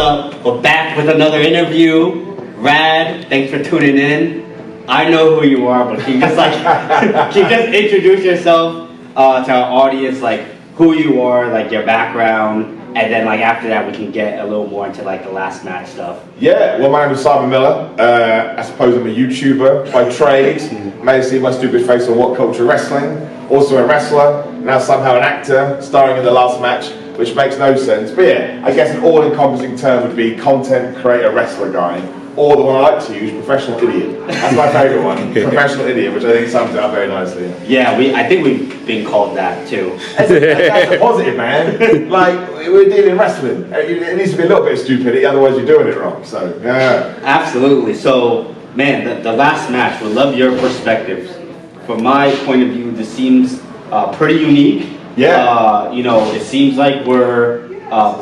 up? We're back with another interview. Rad, thanks for tuning in. I know who you are, but can you just can you just introduce yourself to our audience, like who you are, like your background, and then like after that we can get a little more into like the last match stuff. Yeah, well, my name is Simon Miller. I suppose I'm a YouTuber by trade. You may have seen my stupid face on What Culture Wrestling. Also a wrestler, now somehow an actor, starring in the last match, which makes no sense. But yeah, I guess an all-encompassing term would be content creator wrestler guy. Or the one I like to use, professional idiot. That's my favourite one, professional idiot, which I think sums it up very nicely. Yeah, I think we've been called that too. That's a positive, man. Like, we're dealing in wrestling. It needs to be a little bit of stupidity, otherwise you're doing it wrong. So, yeah. Absolutely. So, man, the last match, would love your perspectives. From my point of view, this seems pretty unique. Yeah. It seems like we're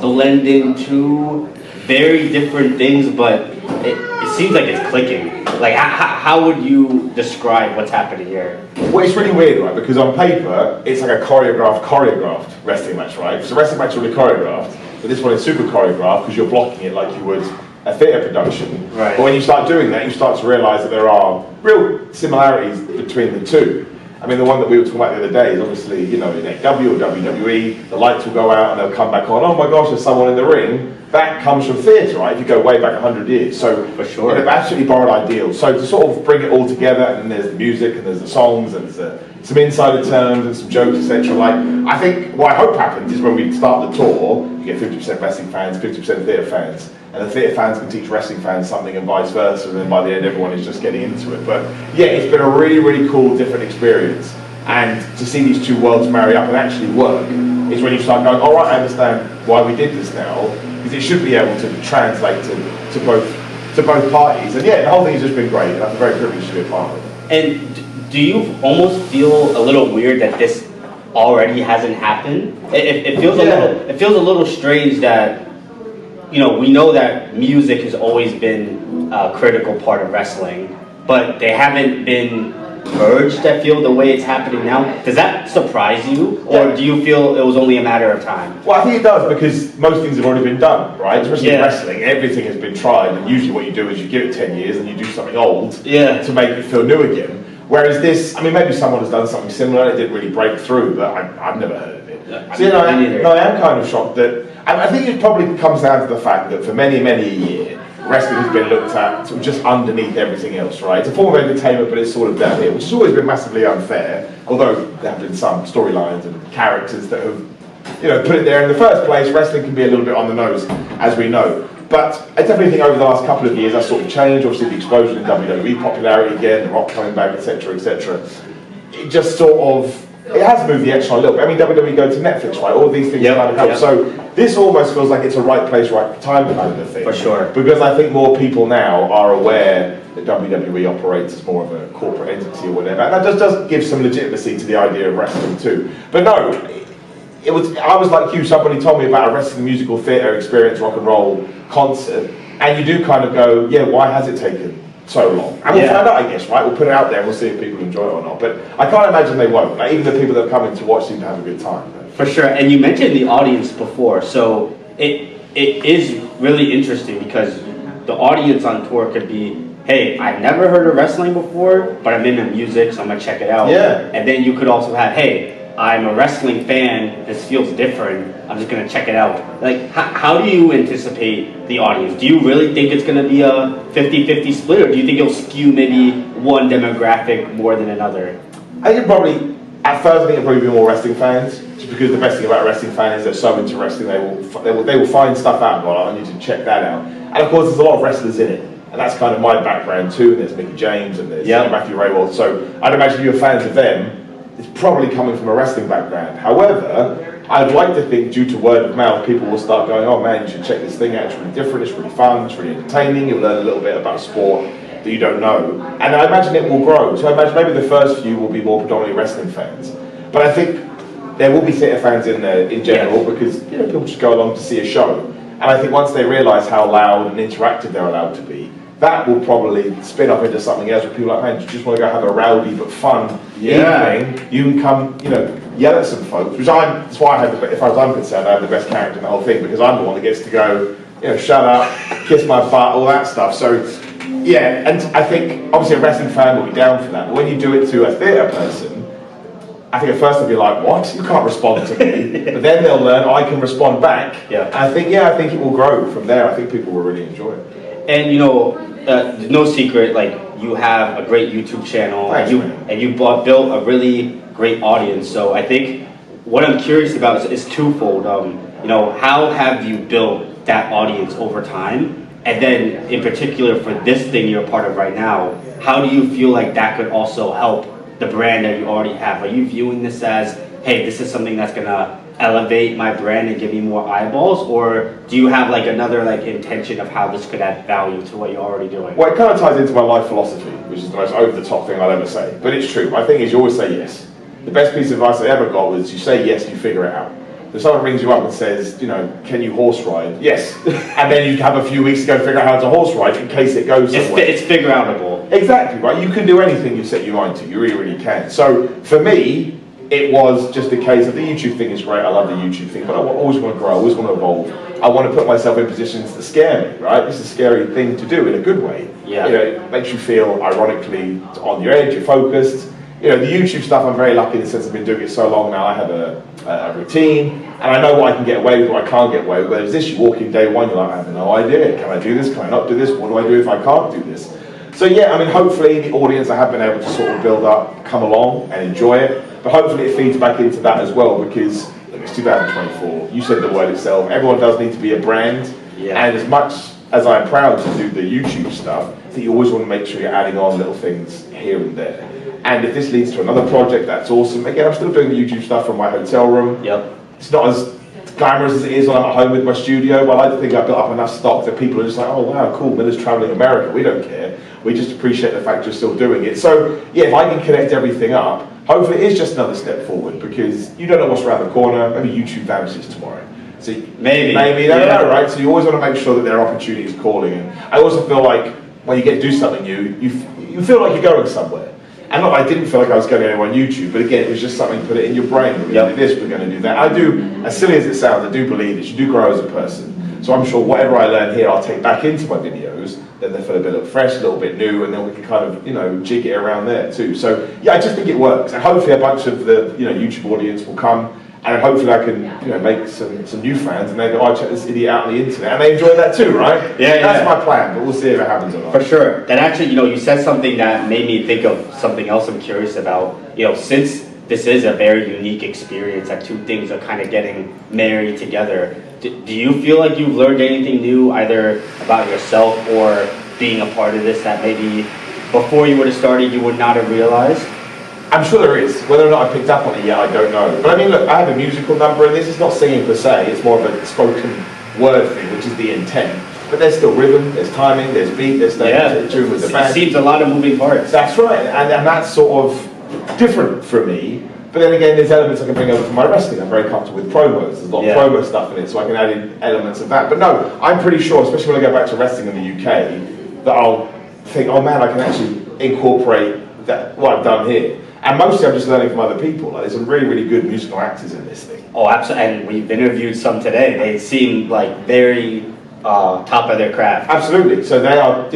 blending two very different things, but it seems like it's clicking. Like, how would you describe what's happening here? Well, it's really weird, right? Because on paper, it's like a choreographed wrestling match, right? So wrestling match will be choreographed, but this one is super choreographed because you're blocking it like you would a theatre production. Right. But when you start doing that, you start to realise that there are real similarities between the two. I mean, the one that we were talking about the other day is obviously, in AEW or WWE, the lights will go out and they'll come back on. Oh my gosh, there's someone in the ring. That comes from theatre, right? If you go way back 100 years. So, for sure, they've absolutely borrowed ideals. So to sort of bring it all together, and there's the music, and there's the songs, and there's some insider terms, and some jokes, etc. Like, I think what I hope happens is when we start the tour, you get 50% wrestling fans, 50% theatre fans, and the theatre fans can teach wrestling fans something, and vice versa. And then by the end, everyone is just getting into it. But yeah, it's been a really, really cool, different experience. And to see these two worlds marry up and actually work is when you start going, all right, I understand why we did this now, because it should be able to translate to both parties. And yeah, the whole thing has just been great, and I'm very privileged to be a part of it. And do you almost feel a little weird that this already hasn't happened? It feels a little strange that, we know that music has always been a critical part of wrestling, but they haven't been merged, I feel, the way it's happening now. Does that surprise you, or do you feel it was only a matter of time? Well, I think it does, because most things have already been done, right? Especially in wrestling, everything has been tried, and usually what you do is you give it 10 years and you do something old to make it feel new again. Whereas this, I mean, maybe someone has done something similar, it didn't really break through, but I've never heard of it. So, I am kind of shocked that, I think it probably comes down to the fact that for many, many a year, wrestling has been looked at sort of just underneath everything else, right? It's a form of entertainment, but it's sort of down here, which has always been massively unfair, although there have been some storylines and characters that have, put it there in the first place. Wrestling can be a little bit on the nose, as we know. But I definitely think over the last couple of years that's sort of changed. Obviously the explosion in WWE popularity again, The Rock coming back, etc., etc. It just sort of, it has moved the echelon a little bit. I mean, WWE go to Netflix, right? All these things kind of come. So this almost feels like it's a right place, right time kind of thing. For sure. Because I think more people now are aware that WWE operates as more of a corporate entity or whatever. And that just does give some legitimacy to the idea of wrestling too. But no, I was like you, somebody told me about a wrestling musical theatre experience, rock and roll concert, and you do kind of go, yeah, why has it taken so long? And we'll find out, I guess, right? We'll put it out there and we'll see if people enjoy it or not. But I can't imagine they won't. Like, even the people that are coming to watch seem to have a good time. For sure. And you mentioned the audience before, so it is really interesting because the audience on tour could be, hey, I've never heard of wrestling before, but I'm into music, so I'm going to check it out. Yeah. And then you could also have, hey, I'm a wrestling fan, this feels different, I'm just going to check it out. Like, how do you anticipate the audience? Do you really think it's going to be a 50-50 split, or do you think it'll skew maybe one demographic more than another? I think probably, at first I think it'll probably be more wrestling fans, just because the best thing about a wrestling fan is they're so into wrestling, they will find stuff out and go, I need to check that out. And of course there's a lot of wrestlers in it, and that's kind of my background too, and there's Mickey James and there's Matthew Raywald, so I'd imagine you're fans of them. It's probably coming from a wrestling background. However, I'd like to think due to word of mouth, people will start going, oh man, you should check this thing out, it's really different, it's really fun, it's really entertaining, you'll learn a little bit about sport that you don't know. And I imagine it will grow. So I imagine maybe the first few will be more predominantly wrestling fans. But I think there will be theatre fans in there in general because people just go along to see a show. And I think once they realise how loud and interactive they're allowed to be, that will probably spin off into something else where people are like, man, you just want to go have a rowdy but fun evening. You can come, yell at some folks, that's why I have as far as I'm concerned, I have the best character in the whole thing, because I'm the one that gets to go, shut up, kiss my butt, all that stuff. So, yeah, and I think obviously a wrestling fan will be down for that. But when you do it to a theatre person, I think at first they'll be like, "What? You can't respond to me." But then they'll learn I can respond back. Yeah. And I think it will grow from there. I think people will really enjoy it. And no secret, like you have a great YouTube channel. Thanks, and you built a really great audience. So I think what I'm curious about is twofold. How have you built that audience over time? And then in particular for this thing you're a part of right now, how do you feel like that could also help the brand that you already have? Are you viewing this as, hey, this is something that's gonna elevate my brand and give me more eyeballs, or do you have like another like intention of how this could add value to what you're already doing? Well, it kind of ties into my life philosophy, which is the most over-the-top thing I'll ever say. But it's true. My thing is you always say yes. The best piece of advice I ever got was you say yes, you figure it out. If someone rings you up and says, can you horse ride? Yes. And then you have a few weeks to go figure out how to horse ride in case it goes somewhere. It's figure outable. Exactly, right? You can do anything you set your mind to. You really, really can. So for me, it was just a case of the YouTube thing is great. I love the YouTube thing, but I always want to grow. I always want to evolve. I want to put myself in positions that scare me, right? This is a scary thing to do in a good way. Yeah. It makes you feel, ironically, on your edge, you're focused. The YouTube stuff, I'm very lucky in the sense I've been doing it so long now. I have a routine, and I know what I can get away with, what I can't get away with. Whereas this, you walk in day one, you're like, I have no idea. Can I do this? Can I not do this? What do I do if I can't do this? So yeah, hopefully the audience I have been able to sort of build up, come along and enjoy it. But hopefully it feeds back into that as well, because it's 2024. You said the word itself. Everyone does need to be a brand. Yeah. And as much as I'm proud to do the YouTube stuff, I think you always want to make sure you're adding on little things here and there. And if this leads to another project, that's awesome. Again, I'm still doing the YouTube stuff from my hotel room. Yep. It's not as glamorous as it is when I'm at home with my studio, but I like to think I've built up enough stock that people are just like, oh wow, cool, Miller's traveling America. We don't care. We just appreciate the fact you're still doing it. So yeah, if I can connect everything up, hopefully it is just another step forward, because you don't know what's around the corner. Maybe YouTube vanishes tomorrow. So maybe, you don't know, right? So you always want to make sure that there are opportunities calling. And I also feel like when you get to do something new, you feel like you're going somewhere. And not, I didn't feel like I was going anywhere on YouTube, but again, it was just something, put it in your brain. We're going to do this, we're going to do that. I do, as silly as it sounds, I do believe that you do grow as a person. So I'm sure whatever I learn here, I'll take back into my videos. Then they feel a bit fresh, a little bit new, and then we can kind of, jig it around there too. So yeah, I just think it works. And hopefully a bunch of the, YouTube audience will come, and hopefully I can, make some new fans, and they go, oh, check this idiot out on the internet, and they enjoy that too, right? Yeah, That's my plan, but we'll see if it happens or not. For sure. And actually, you said something that made me think of something else I'm curious about. Since this is a very unique experience, that two things are kind of getting married together, do you feel like you've learned anything new, either about yourself or being a part of this, that maybe before you would have started you would not have realized? I'm sure there is. Whether or not I picked up on it yet, I don't know. But look, I have a musical number in this. It's not singing per se. It's more of a spoken word thing, which is the intent. But there's still rhythm, there's timing, there's beat, there's tune with the band. It seems a lot of moving parts. That's right. And that's sort of different for me. But then again, there's elements I can bring over from my wrestling. I'm very comfortable with promos. There's a lot of promo stuff in it, so I can add in elements of that. But no, I'm pretty sure, especially when I go back to wrestling in the UK, that I'll think, oh man, I can actually incorporate what I've done here. And mostly I'm just learning from other people. There's some really, really good musical actors in this thing. Oh, absolutely. And we've interviewed some today. They seem like very top of their craft. Absolutely. So they are,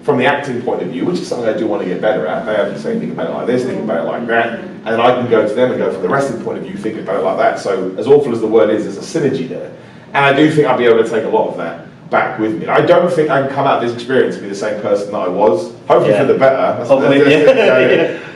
from the acting point of view, which is something I do want to get better at. They have to say, think about it like this, think about it like that. And then I can go to them and go, from the wrestling point of view, think about it like that. So as awful as the word is, there's a synergy there. And I do think I'll be able to take a lot of that back with me. I don't think I can come out of this experience and be the same person that I was. Hopefully for the better. Hopefully,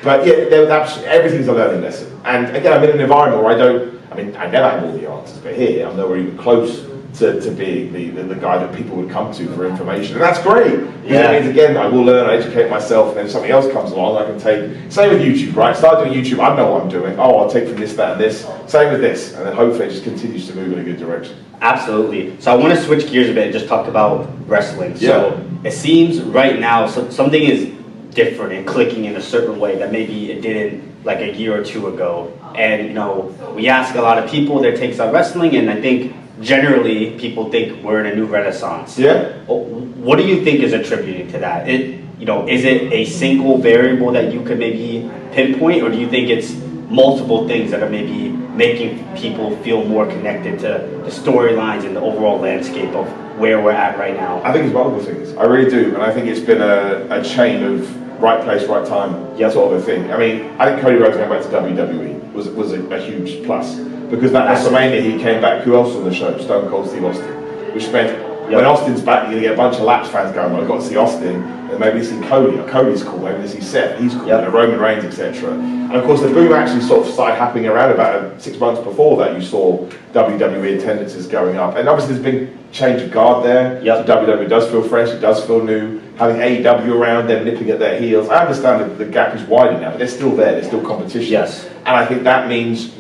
But yeah, everything's a learning lesson. And again, I'm in an environment where I never have all the answers, but here I'm nowhere even close to being the guy that people would come to for information. And that's great. Because it means, again, I will learn, I educate myself, and then something else comes along, I can take, same with YouTube, right? Start doing YouTube, I know what I'm doing. Oh, I'll take from this, that, and this. Same with this. And then hopefully it just continues to move in a good direction. Absolutely. So I want to switch gears a bit and just talk about wrestling. So it seems right now something is different and clicking in a certain way that maybe it didn't like a year or two ago. And we ask a lot of people their takes on wrestling, and I think generally people think we're in a new renaissance. Yeah. What do you think is attributing to that? Is it a single variable that you could maybe pinpoint, or do you think it's multiple things that are maybe making people feel more connected to the storylines and the overall landscape of where we're at right now? I think it's multiple things. I really do, and I think it's been a chain of right place, right time, sort of a thing. I mean, I think Cody Rhodes going back to WWE was a huge plus, because that WrestleMania he came back. Who else on the show? Stone Cold Steve Austin, which meant when Austin's back, you're going to get a bunch of Laps fans going, well, I've got to see Austin, and maybe see Cody, or Cody's cool, maybe they see Seth, he's cool, Roman Reigns, etc. And of course, the boom actually sort of started happening around about 6 months before that. You saw WWE attendances going up, and obviously there's been change of guard there. So WWE does feel fresh, it does feel new. Having AEW around, them nipping at their heels. I understand that the gap is widening now, but they're still there, there's still competition. Yes. And I think that means,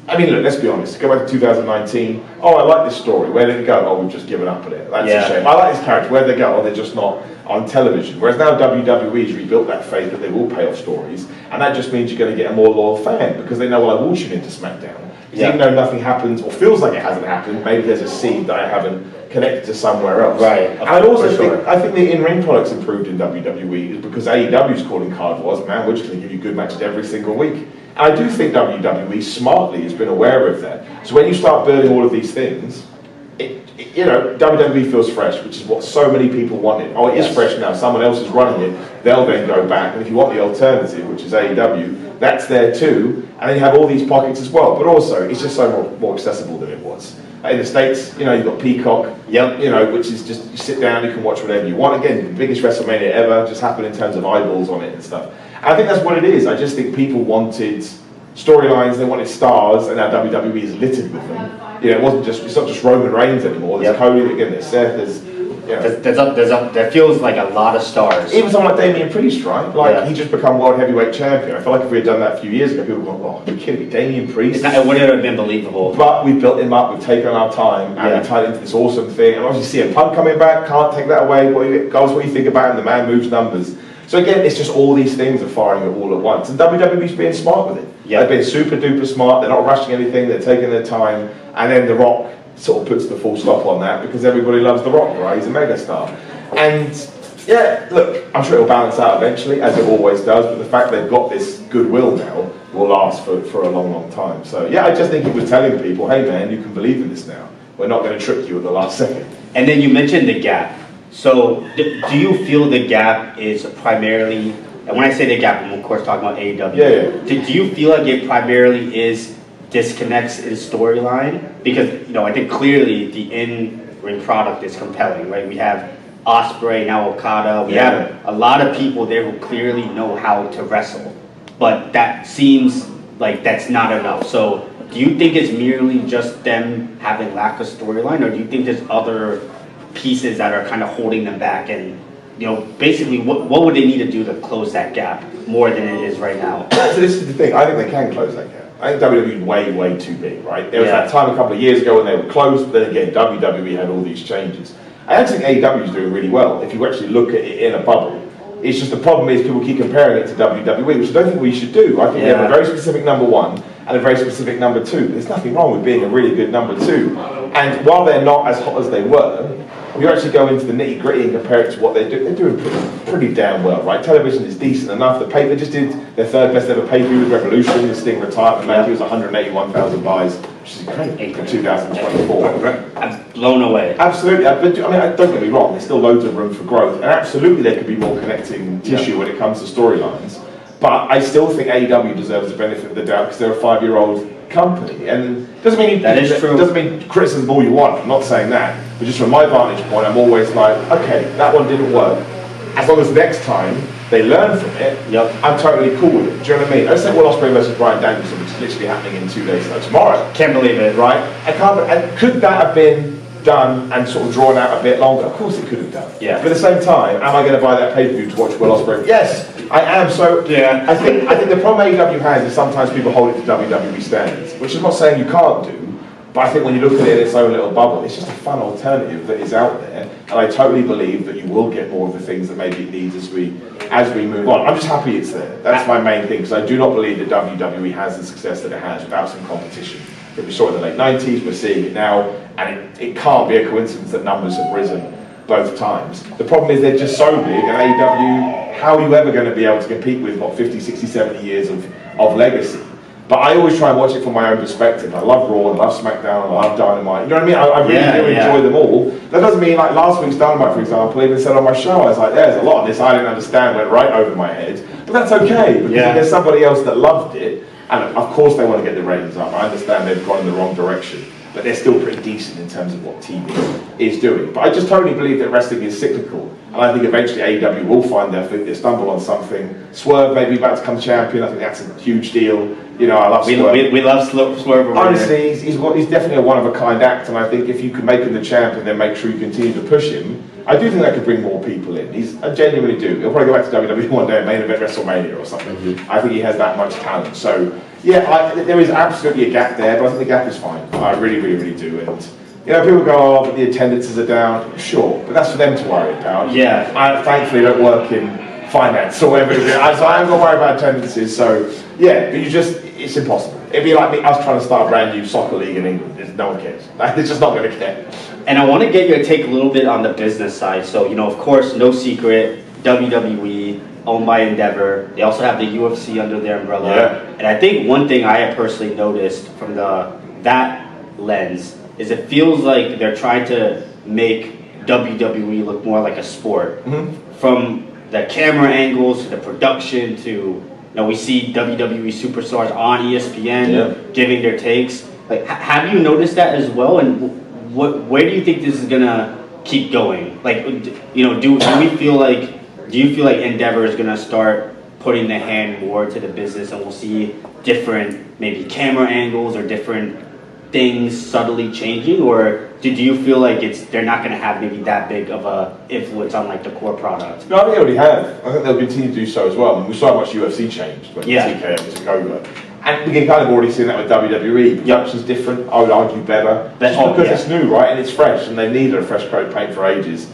I mean, look, let's be honest. Go back to 2019. Oh, I like this story. Where did it go? Oh, we've just given up on it. That's a shame. I like this character. Where did they go? Oh, they're just not on television. Whereas now WWE's rebuilt that faith that they will pay off stories, and that just means you're going to get a more loyal fan, because they know, well, I will tune into SmackDown. Even though nothing happens or feels like it hasn't happened, maybe there's a seed that I haven't connected to somewhere else. Right. And I also think the in-ring products improved in WWE is because AEW's calling card was, man, we're just going to give you good matches every single week. And I do think WWE smartly has been aware of that. So when you start building all of these things, WWE feels fresh, which is what so many people wanted. Oh, it is fresh now. Someone else is running it. They'll then go back. And if you want the alternative, which is AEW, that's there too. And then you have all these pockets as well. But also, it's just so more accessible than it was. In the States, you've got Peacock, which is just, you sit down, you can watch whatever you want. Again, the biggest WrestleMania ever, just happened in terms of eyeballs on it and stuff. And I think that's what it is. I just think people wanted storylines, they wanted stars, and now WWE is littered with them. It's not just Roman Reigns anymore. There's Cody, again, there's Seth, there feels like a lot of stars. Even someone like Damian Priest, right? He just become world heavyweight champion. I feel like if we had done that a few years ago, people would go, "Oh, are you kidding me? Damian Priest?" It wouldn't have been believable. But we've built him up, we've taken our time, and we tied into this awesome thing. And obviously, CM Punk coming back, can't take that away. Guys, what do you think about him? The man moves numbers. So again, it's just all these things are firing it all at once. And WWE's being smart with it. They've been super duper smart. They're not rushing anything. They're taking their time. And then The Rock sort of puts the full stop on that, because everybody loves The Rock, right? He's a megastar. And look, I'm sure it'll balance out eventually, as it always does. But the fact they've got this goodwill now will last for a long, long time. So I just think it was telling people, hey man, you can believe in this now. We're not going to trick you at the last second. And then you mentioned the gap. So do you feel the gap is primarily, and when I say the gap, I'm of course talking about AEW. Do you feel like it primarily is disconnects in storyline? Because I think clearly the in-ring product is compelling, right? We have Ospreay, now Okada. We have a lot of people there who clearly know how to wrestle, but that seems like that's not enough. So do you think it's merely just them having lack of storyline, or do you think there's other pieces that are kind of holding them back? And basically what would they need to do to close that gap more than it is right now? So this is the thing, I think they can close that gap. I think WWE is way, way too big, right? There was that time a couple of years ago when they were closed, but then again, WWE had all these changes. I actually think AEW is doing really well if you actually look at it in a bubble. It's just the problem is people keep comparing it to WWE, which I don't think we should do. I think they have a very specific number one and a very specific number two. There's nothing wrong with being a really good number two. And while they're not as hot as they were, if you actually go into the nitty gritty and compare it to what they do, they're doing pretty damn well, right? Television is decent enough. They just did their third best ever pay-per-view with Revolution. The Sting retirement match. It was 181,000 buys, which is great for 2024. I'm blown away. Absolutely. Don't get me wrong. There's still loads of room for growth, and absolutely there could be more connecting tissue when it comes to storylines. But I still think AEW deserves the benefit of the doubt because they're a 5-year-old company, and doesn't mean doesn't mean criticism all you want. I'm not saying that, but just from my vantage point, I'm always like, okay, that one didn't work. As long as next time they learn from it, I'm totally cool with it. Do you know what I mean? Let's say Will Ospreay versus Bryan Danielson, which is literally happening in 2 days, tomorrow. Can't believe it, right? I can't. And could that have been done and sort of drawn out a bit longer? Of course it could have done. Yeah. But at the same time, am I going to buy that pay-per-view to watch Will Ospreay? Yes, I am. So I think the problem AEW has is sometimes people hold it to WWE standards, which I'm not saying you can't do, but I think when you look at it in its own little bubble, it's just a fun alternative that is out there, and I totally believe that you will get more of the things that maybe it needs as we move on. I'm just happy it's there. That's my main thing, because I do not believe that WWE has the success that it has without some competition. That we saw in the late 90s, we're seeing it now, and it can't be a coincidence that numbers have risen both times. The problem is they're just so big, and AEW, how are you ever going to be able to compete with, 50, 60, 70 years of legacy? But I always try and watch it from my own perspective. I love Raw, I love SmackDown, I love Dynamite. You know what I mean? I really do enjoy them all. That doesn't mean, like last week's Dynamite, for example, I even said on my show, I was like, there's a lot of this I didn't understand, went right over my head. But that's okay, because there's somebody else that loved it. And of course they want to get the ratings up. I understand they've gone in the wrong direction. But they're still pretty decent in terms of what TV is doing. But I just totally believe that wrestling is cyclical. And I think eventually AEW will find their feet, they stumble on something. Swerve maybe about to become champion, I think that's a huge deal. You know, I love Swerve. We love Swerve. Honestly, he's definitely a one-of-a-kind act, and I think if you can make him the champ and then make sure you continue to push him, I do think that could bring more people in. I genuinely do. He'll probably go back to WWE one day and main event WrestleMania or something. I think he has that much talent. So, yeah, there is absolutely a gap there, but I think the gap is fine. I really, really, really do. And you know, people go, oh, but the attendances are down. Sure, but that's for them to worry about. Yeah. I thankfully don't work in finance or whatever it is. So I haven't got to worry about attendances. So, yeah, but it's impossible. It'd be like us trying to start a brand new soccer league in England. No one cares. They're just not going to care. And I want to get your take a little bit on the business side. So, you know, of course, no secret, WWE, owned by Endeavor. They also have the UFC under their umbrella. Yeah. And I think one thing I have personally noticed from that lens is it feels like they're trying to make WWE look more like a sport. From the camera angles to the production to, you know, we see WWE superstars on ESPN giving their takes. Like, have you noticed that as well? And where do you think this is gonna keep going? Like, you know, do you feel like Endeavor is gonna start putting the hand more to the business, and we'll see different maybe camera angles or different things subtly changing, or do you feel like they're not going to have maybe that big of a influence on like the core product? No, I think they already have. I think they'll continue to do so as well. I mean, we saw how much UFC changed when TKO took over. And we can kind of already see that with WWE. Production's different, I would argue better. Because it's new, right? And it's fresh, and they needed a fresh coat of paint for ages.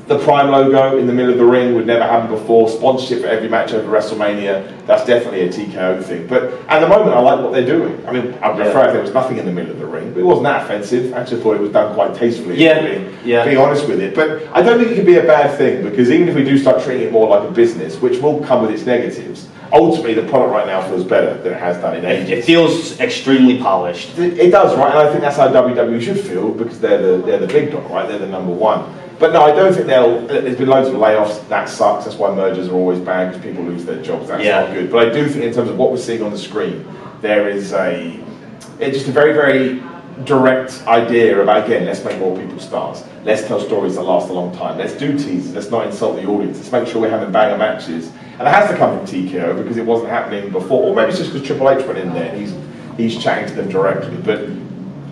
The Prime logo in the middle of the ring would never happen before. Sponsorship for every match over WrestleMania, that's definitely a TKO thing. But at the moment, I like what they're doing. I mean, I'd prefer if there was nothing in the middle of the ring, but it wasn't that offensive. I actually thought it was done quite tastefully, being honest with it. But I don't think it could be a bad thing, because even if we do start treating it more like a business, which will come with its negatives, ultimately the product right now feels better than it has done in ages. It feels extremely polished. It does, right? And I think that's how WWE should feel, because they're the big dog, right? They're the number one. But no, I don't think there's been loads of layoffs. That sucks. That's why mergers are always bad, because people lose their jobs. That's not good. But I do think in terms of what we're seeing on the screen, there is just a very, very direct idea about, again, let's make more people stars. Let's tell stories that last a long time. Let's do teasers. Let's not insult the audience. Let's make sure we're having banger matches. And it has to come from TKO, because it wasn't happening before. Or maybe it's just because Triple H went in there and he's chatting to them directly. But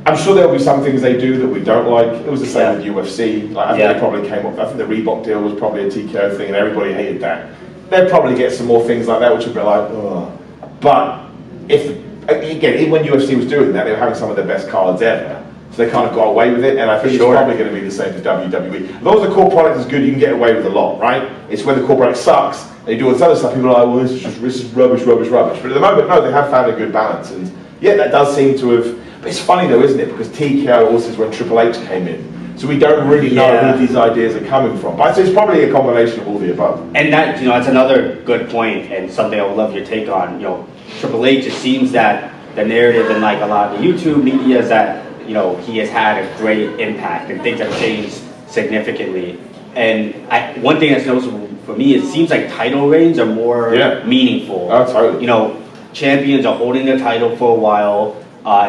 I'm sure there'll be some things they do that we don't like. It was the same with UFC. Like, I think they probably came up. I think the Reebok deal was probably a TKO thing, and everybody hated that. They'll probably get some more things like that, which would be like, oh. But even when UFC was doing that, they were having some of their best cards ever. So they kind of got away with it, and I think it's probably going to be the same for WWE. As long as the core product is good, you can get away with a lot, right? It's when the core product sucks, they do all this other stuff, people are like, well, this is rubbish. But at the moment, no, they have found a good balance, and that does seem to have. But it's funny though, isn't it? Because TKO also is when Triple H came in. So we don't really know who these ideas are coming from. But I'd say it's probably a combination of all the above. And that, that's another good point, and something I would love your take on. Triple H, it seems that the narrative in like a lot of the YouTube media is that, he has had a great impact and things have changed significantly. And one thing that's noticeable for me, it seems like title reigns are more meaningful. Oh, totally. Champions are holding their title for a while.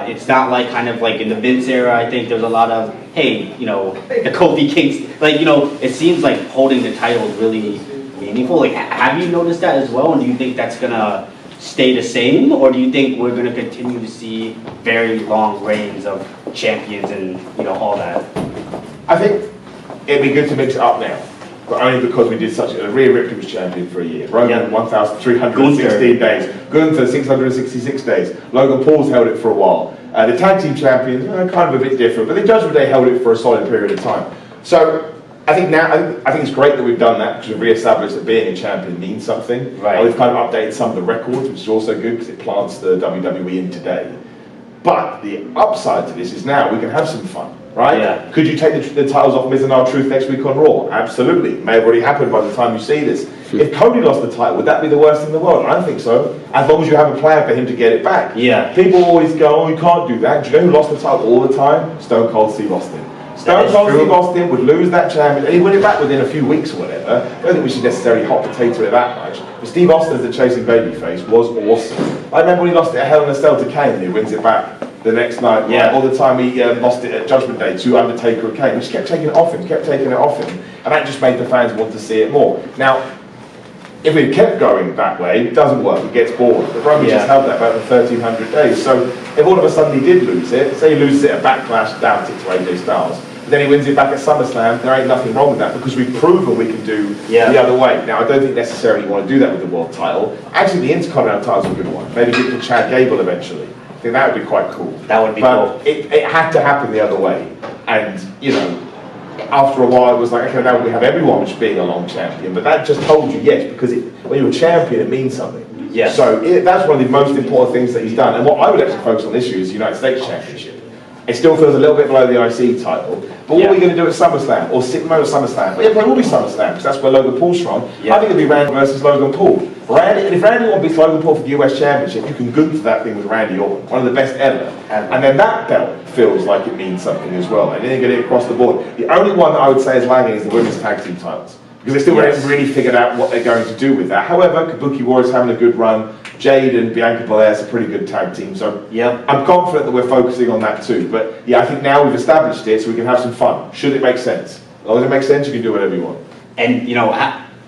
It's not like kind of like in the Vince era, I think there's a lot of, hey, the Kofi Kingston. It seems like holding the title is really meaningful. Like, have you noticed that as well? And do you think that's going to stay the same? Or do you think we're going to continue to see very long reigns of champions and, all that? I think it'd be good to mix it up now. But only because we did such a Rhea Ripley was champion for a year. Roman 1,316 days. Gunther 666 days. Logan Paul's held it for a while. The tag team champions kind of a bit different, but the Judgment Day held it for a solid period of time. So I think I think it's great that we've done that, because we've re-established that being a champion means something. Right. And we've kind of updated some of the records, which is also good because it plants the WWE in today. But the upside to this is now we can have some fun. Right? Yeah. Could you take the titles off Miz and R-Truth next week on Raw? Absolutely. It may have already happened by the time you see this. If Cody lost the title, would that be the worst thing in the world? I don't think so. As long as you have a plan for him to get it back. Yeah. People always go, oh, you can't do that. Do you know who lost the title all the time? Stone Cold Steve Austin. Stone Cold Steve Austin would lose that championship, and he'd win it back within a few weeks or whatever. I don't think we should necessarily hot potato it that much. But Steve Austin as the chasing babyface was awesome. I remember when he lost it at Hell in a Cell to Kane, and he wins it back the next night. Yeah. Right? All the time he lost it at Judgment Day to Undertaker and Kane. He just kept taking it off him, and that just made the fans want to see it more. Now, if it kept going that way, it doesn't work, it gets bored. But Roman just held that about the 1300 days. So if all of a sudden he did lose it, say he loses it at Backlash, doubt it to AJ Styles, but then he wins it back at SummerSlam, there ain't nothing wrong with that because we've proven we can do the other way. Now, I don't think necessarily you want to do that with the world title. Actually, the Intercontinental title's a good one. Maybe give it to Chad Gable eventually. I think that would be quite cool. That would be cool. It had to happen the other way. And, you know, after a while it was like, okay, now we have everyone just being a long champion, but that just told you yes, because when you're a champion it means something. Yes. So that's one of the most important things that he's done, and what I would actually focus on this year is the United States Championship. It still feels a little bit below the IC title, but what are we going to do at SummerSlam, or SummerSlam? Well, it will be SummerSlam, because that's where Logan Paul's from. I think it'll be Randy versus Logan Paul. And if Randy Orton beats Logan Paul for the US Championship, you can Google that thing with Randy Orton, one of the best ever. And then that belt feels like it means something as well. And then you get it across the board. The only one that I would say is lagging is the women's tag team titles, because they still haven't really figured out what they're going to do with that. However, Kabuki Warriors having a good run. Jade and Bianca Belair is a pretty good tag team, so I'm confident that we're focusing on that too. But yeah, I think now we've established it, so we can have some fun. Should it make sense? As long as it makes sense, you can do whatever you want. And you know,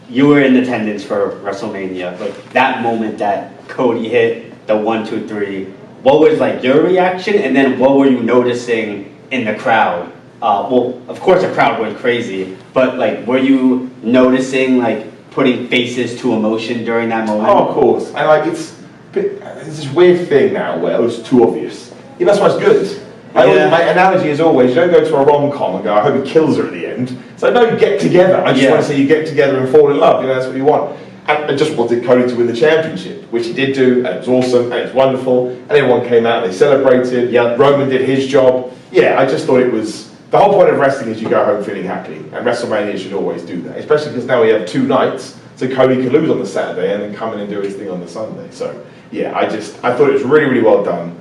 you were in attendance for WrestleMania, like that moment that Cody hit the 1, 2, 3. What was like your reaction, and then what were you noticing in the crowd? Well, of course the crowd went crazy, but like, were you noticing like putting faces to emotion during that moment? Oh, of course. And like, it's this weird thing now where it was too obvious. Yeah, that's why it's good. My analogy is always, you don't go to a rom-com and go, I hope he kills her at the end. So no, you get together. I just want to say you get together and fall in love. You know, that's what you want. And I just wanted Cody to win the championship, which he did do, and it was awesome, and it was wonderful, and everyone came out and they celebrated. Roman did his job. I just thought it was, the whole point of wrestling is you go home feeling happy, and WrestleMania should always do that, especially because now we have 2 nights, so Cody can lose on the Saturday and then come in and do his thing on the Sunday. So I thought it was really, really well done.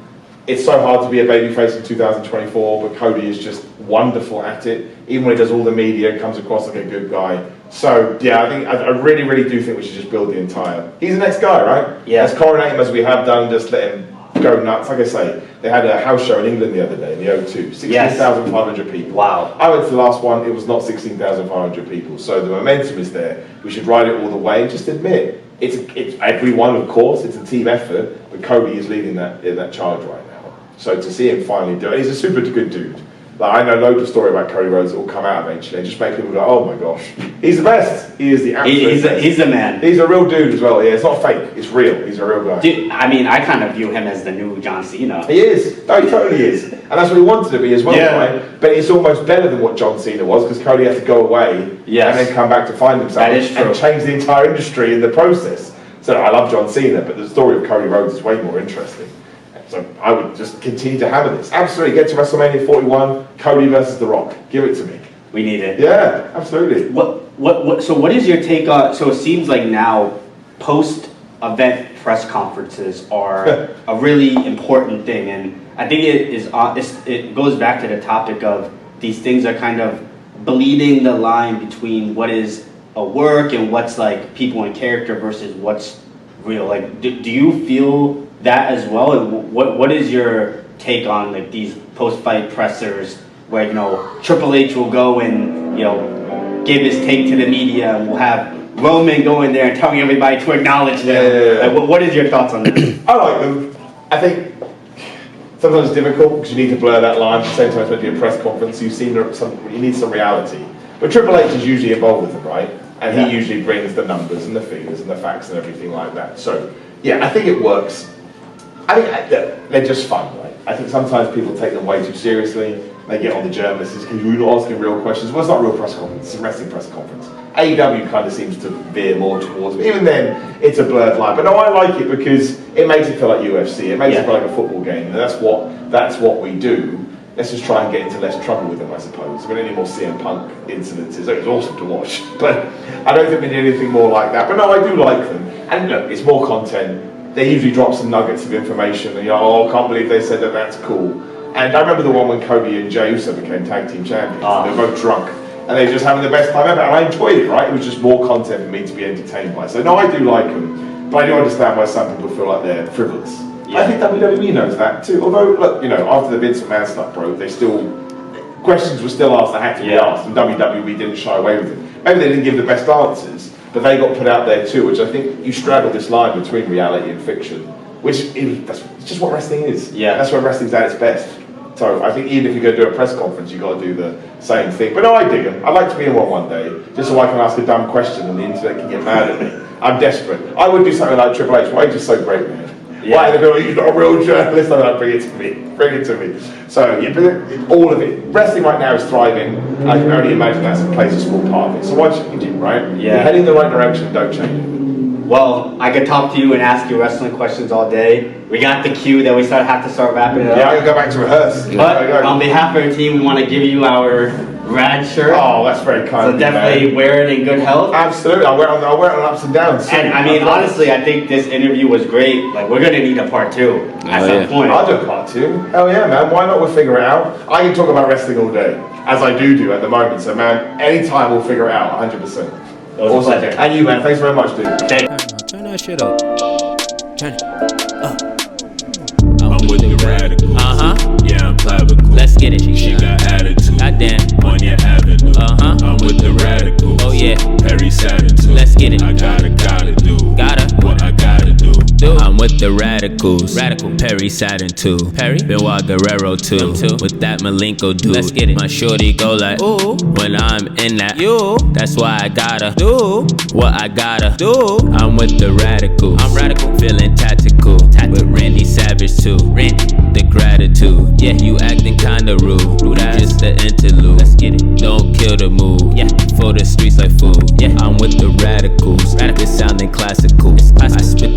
It's so hard to be a babyface in 2024, but Cody is just wonderful at it. Even when he does all the media, comes across like a good guy. So I really, really do think we should just build the entire. He's the next guy, right? Yeah. Let's coronate him as we have done. Just let him go nuts. Like I say, they had a house show in England the other day in the O2. 16,500 people. Wow. I went to the last one. It was not 16,500 people. So the momentum is there. We should ride it all the way. Just admit it's everyone, of course. It's a team effort, but Cody is leading that charge right now. So to see him finally do it, he's a super good dude. Like, I know loads of story about Cody Rhodes that will come out eventually and just make people go, oh my gosh, he's the best. He is the absolute best. He's the man. He's a real dude as well. Yeah, it's not fake. It's real. He's a real guy. Dude, I mean, I kind of view him as the new John Cena. He is. No, he totally is. And that's what he wanted to be as well, right? But it's almost better than what John Cena was, because Cody had to go away and then come back to find himself and change the entire industry in the process. So I love John Cena, but the story of Cody Rhodes is way more interesting. So I would just continue to hammer this. Absolutely, get to WrestleMania 41, Cody versus The Rock. Give it to me. We need it. Yeah, absolutely. So what is your take on, so it seems like now post-event press conferences are a really important thing, and I think it goes back to the topic of these things are kind of bleeding the line between what is a work and what's like people in character versus what's real. Like, do you feel that as well? And what is your take on like these post-fight pressers where, you know, Triple H will go and, you know, give his take to the media, and we'll have Roman go in there and telling everybody to acknowledge them? Like, what is your thoughts on that? I like them. I think sometimes it's difficult because you need to blur that line. At the same time, it's meant to be a press conference, so you need some reality. But Triple H is usually involved with them, right? And he usually brings the numbers and the figures and the facts and everything like that. So yeah, I think it works. I think they're just fun, right? I think sometimes people take them way too seriously. They get on the journalists because you're not asking real questions. Well, it's not a real press conference, it's a wrestling press conference. AEW kind of seems to veer more towards it. Even then, it's a blurred line. But no, I like it because it makes it feel like UFC. It makes it feel like a football game. And that's what we do. let's just try and get into less trouble with them, I suppose. We don't need more CM Punk incidences. It was awesome to watch, but I don't think we need anything more like that. But no, I do like them. And look, it's more content. They usually drop some nuggets of information, and you're like, oh, I can't believe they said that, that's cool. And I remember the one when Cody and Jey Uso became tag team champions. They were both drunk, and they were just having the best time ever. And I enjoyed it, right? It was just more content for me to be entertained by. So no, I do like them, but I do understand why some people feel like they're frivolous. Yeah. I think WWE knows that too. Although, look, you know, after the Vince McMahon stuff broke, questions were still asked that had to be asked, and WWE didn't shy away with it. Maybe they didn't give the best answers, but they got put out there too, which I think you straddle this line between reality and fiction, which that's just what wrestling is. Yeah. That's where wrestling's at its best. So I think even if you're going to do a press conference, you've got to do the same thing. But no, I dig them. I'd like to be in one day, just so I can ask a dumb question and the internet can get mad at me. I'm desperate. I would do something like Triple H. Why are you just so great, man? Yeah. Why are they going, you're not a real journalist? I'm like, bring it to me. Bring it to me. So, yeah, all of it. Wrestling right now is thriving. I can only imagine that's a small part of it. So why change it, right? Yeah. You're heading in the right direction, don't change it. Well, I could talk to you and ask you wrestling questions all day. We got the cue that we have to start wrapping it up. Yeah, I gotta go back to rehearse. But on behalf of our team, we want to give you our rad shirt. Oh, that's very kind. So definitely wear it in good health. Absolutely, I wear it on ups and downs. And I mean, honestly, I think this interview was great. Like, we're gonna need a part 2 at some point. I'll do a part 2. Hell yeah, man. Why not? We'll figure it out. I can talk about wrestling all day, as I do at the moment. So, man, anytime we'll figure it out, 100%. Awesome. And you, man. Thanks very much, dude. Turn that shit up. Turn it up. I'm with the radical. Yeah, I'm clavicle. Let's get it. She got attitude. Goddamn. On your avenue. I'm with the radical. Oh yeah. Perry Saturn too. Let's get it. I gotta do. What I gotta do. I'm with the radicals. Radical. Perry Saturn too. Perry. Benoit Guerrero too. With that Malenko dude. Let's get it. My shorty go like ooh. When I'm in that you. That's why I gotta do what I gotta do. I'm with the radicals. I'm radical. Feeling tactical. With Randy Savage too. Randy. The gratitude. Yeah, you acting kinda rude. Just the interlude. Let's get it. Don't kill the mood. Yeah. For the streets like food. Yeah. I'm with the radicals. It's sounding classical. I spit